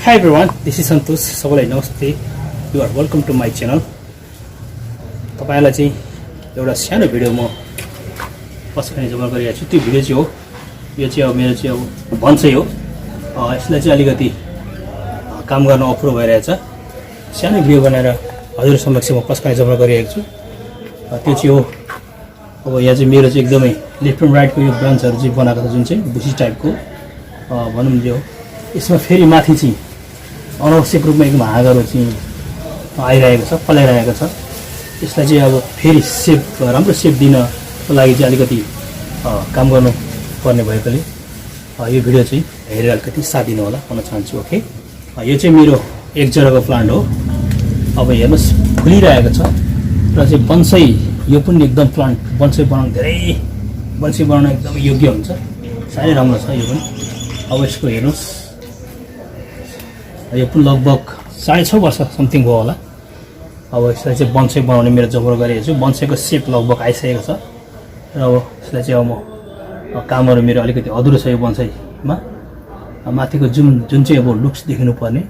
Hi everyone, this is Santosh. सबैलाई नमस्ते. You are welcome to my channel. तपाईहरुलाई चाहिँ एउटा सानो भिडियो म पछिखाने जम्मा गरिरहेको छु. त्यो भिडियो चाहिँ हो यो चाहिँ अब मेरो चाहिँ अब बन्साई हो. यसलाई चाहिँ अलिकति काम गर्न अप्ठ्यारो भइरहेछ. सानो भिडियो बनाएर हजुर समक्ष म पछिखाने जम्मा गरिरहेको छु. त्यो चाहिँ हो अब यहाँ चाहिँ मेरो चाहिँ एकदमै लेफ्ट एन्ड राइटको यो ब्रान्चहरु चाहिँ बनाएको छ जुन चाहिँ बुसी टाइपको भनौं न यो. यसमा फेरि माथि चाहिँ अनावश्यक रूपमा एकदम हाँगाहरू चाहिँ आइरहेको छ, फलाइरहेको छ. यसलाई चाहिँ अब फेरि सेप राम्रो सेप दिनको लागि चाहिँ अलिकति काम गर्नु पर्ने भएकोले यो भिडियो चाहिँ हेरेर अलिकति साथ दिनु होला भन्न चाहन्छु. ओके, यो चाहिँ मेरो ixoraको प्लान्ट हो. अब हेर्नुस् फुलिरहेको छ र चाहिँ बन्साई यो पनि एकदम प्लान्ट बन्साई बनाउन एकदम योग्य हुन्छ. साह्रै राम्रो छ यो पनि. अब यसको हेर्नुस् यो पनि लगभग 6.5 वर्ष समथिङ भयो होला. अब यसलाई चाहिँ बन्साई बनाउने मेरो जबरो गरिरहेको छु. बन्साईको सेप लगभग आइसकेको छ र अब यसलाई चाहिँ अब म कामहरू मेरो अलिकति अधुरो छ यो बन्साईमा. माथिको जुन चाहिँ अब लुक्स देखिनु पर्ने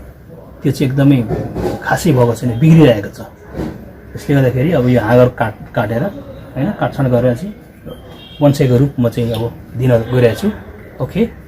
त्यो चाहिँ एकदमै खासै भएको छैन, बिग्रिरहेको छ. त्यसले गर्दाखेरि अब यो हाँगर काटेर हैन काटछाड गरेर चाहिँ बन्साईको रूप म चाहिँ अब दिन गइरहेको छु. ओके,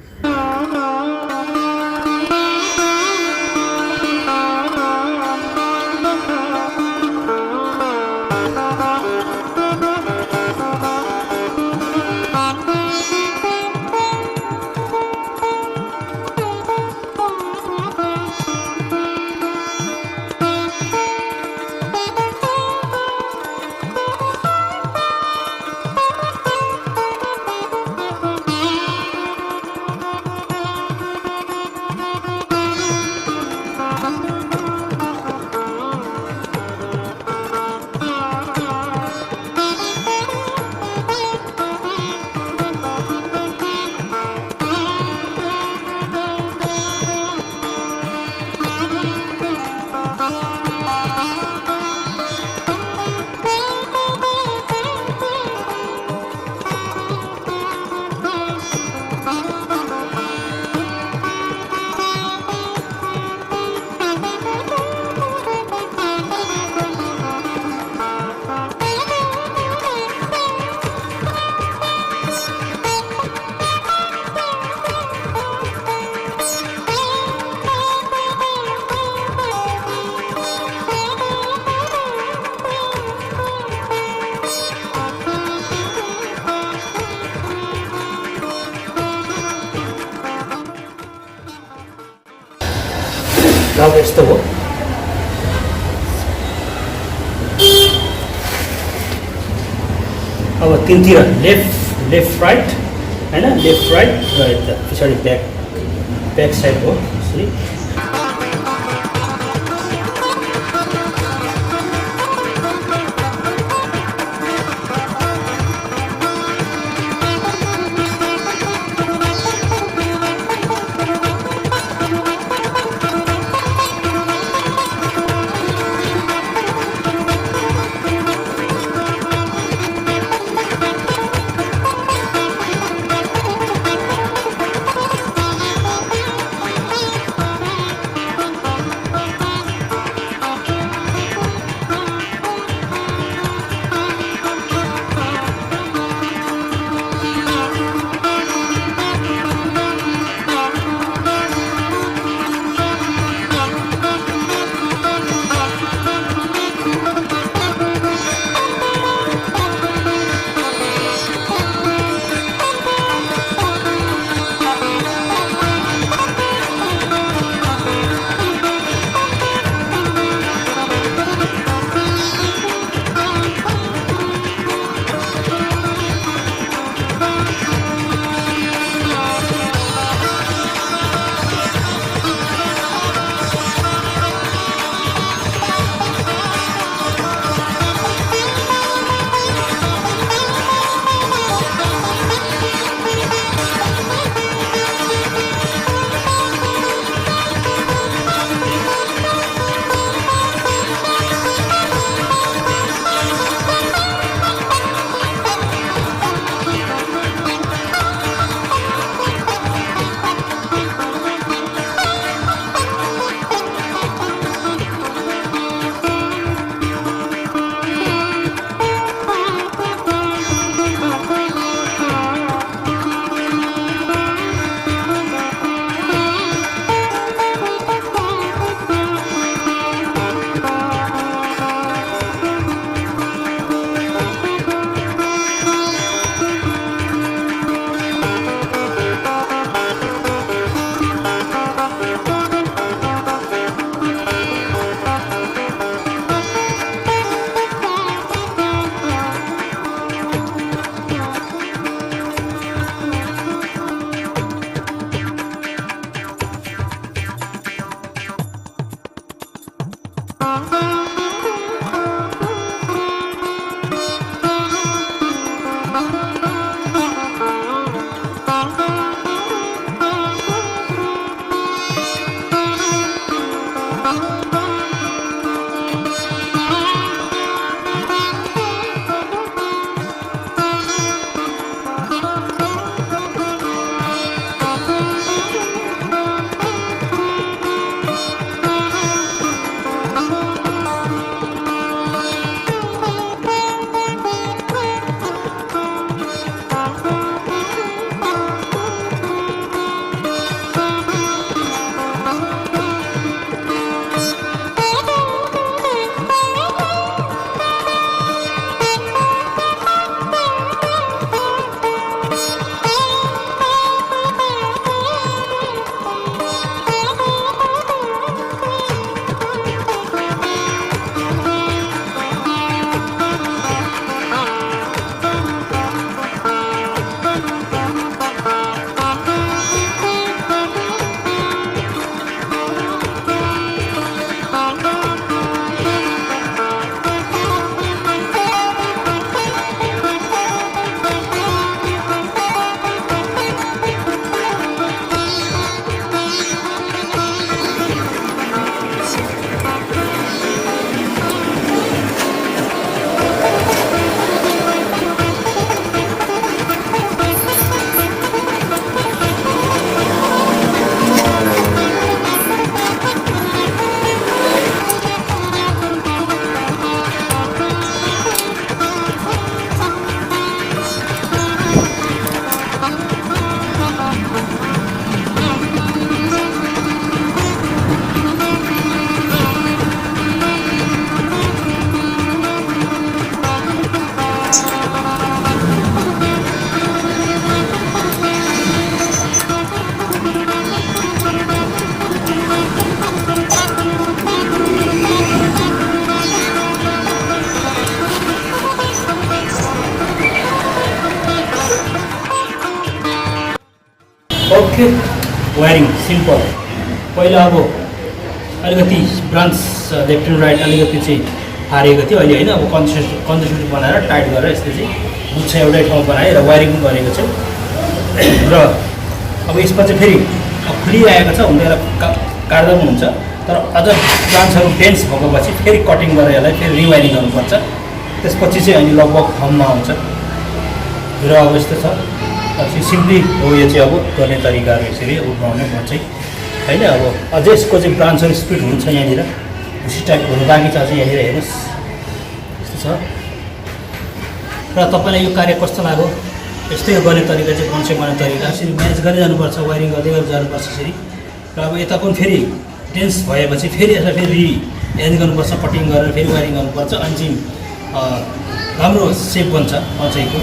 अब यस्तो हो. अब तीनतिर लेफ्ट राइट हैन, लेफ्ट राइट र यता पछाडि ब्याक साइड हो. यसरी ओके वायरिङ सिम्पल पहिला अब अलिकति ब्रान्च लेफ्ट एन्ड राइट अलिकति चाहिँ हारेको थियो अहिले होइन अब कन्सेन्ट्रेट बनाएर टाइट गरेर यसले चाहिँ गुच्छा एउटै ठाउँ बनाएर वायरिङ पनि गरेको छु र अब यसमा चाहिँ फेरि खुलिआएको छ हुन त यसलाई काट्दा पनि हुन्छ तर अझ ब्रान्चहरू डेन्स भएपछि फेरि कटिङ गरेर यसलाई फेरि रिवायरिङ गर्नुपर्छ त्यसपछि चाहिँ अहिले लगभग फर्ममा आउँछ र अब यस्तो छ सिम्पली हो यो चाहिँ अब गर्ने तरिकाहरू यसरी उठाउने म चाहिँ होइन अब अझै यसको चाहिँ ब्रान्चहरू स्पिड हुन्छ यहाँनिर उसी टाइप हुनु बाँकी छ अझै यहाँनिर हेर्नुहोस् यस्तो छ र तपाईँलाई यो कार्य कस्तो लाग्यो यस्तै गर्ने तरिका चाहिँ बन्साई गर्ने तरिका यसरी म्यानेज गर्दै जानुपर्छ वायरिङ गर्दै जानुपर्छ यसरी र अब यता पनि फेरि टेन्स भएपछि फेरि यसलाई फेरि एरेन्ज गर्नुपर्छ कटिङ गरेर फेरि वायरिङ गर्नुपर्छ अनि चाहिँ राम्रो सेप बन्छ बन्साईको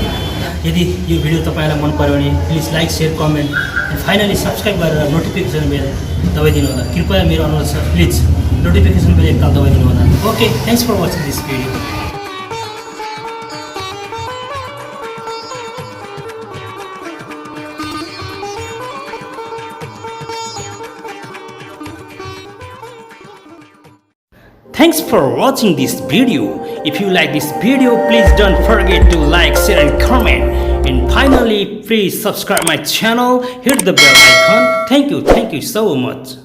यदि यो भिडियो तपाईँलाई मन पऱ्यो भने please like share comment and finally subscribe गरेर नोटिफिकेसन बेल दबाइदिनु होला कृपया मेरो अनुरोध छ प्लिज नोटिफिकेसन बेल एकताल दबाइदिनु होला okay thanks for watching this video Thanks for watching this video. If you like this video, please don't forget to like, share and comment. And finally, please subscribe my channel, hit the bell icon. Thank you so much.